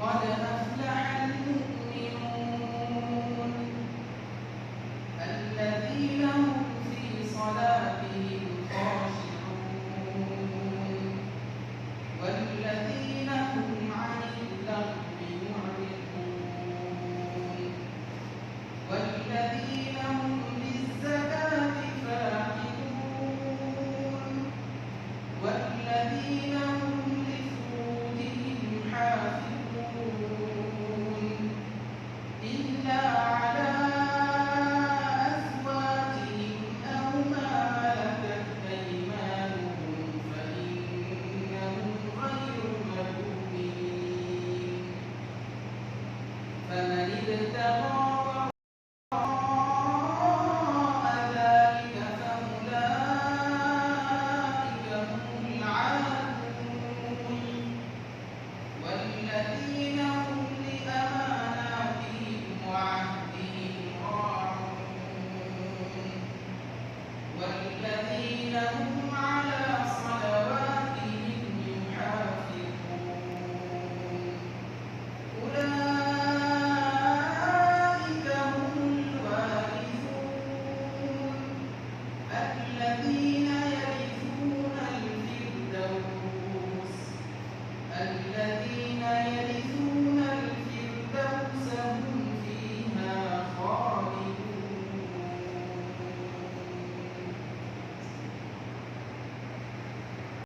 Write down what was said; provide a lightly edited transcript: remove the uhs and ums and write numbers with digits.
قد أفلح المؤمنون الذين هم في صلاتهم خاشعون والذين هم عن اللغو معرضون والذين هم للزكاة فاعلون والذين هم لفروجهم حافظون إلا على أزواجهم أو ما ملكت أيمانهم فإنهم غير ملومين فمن ابتغى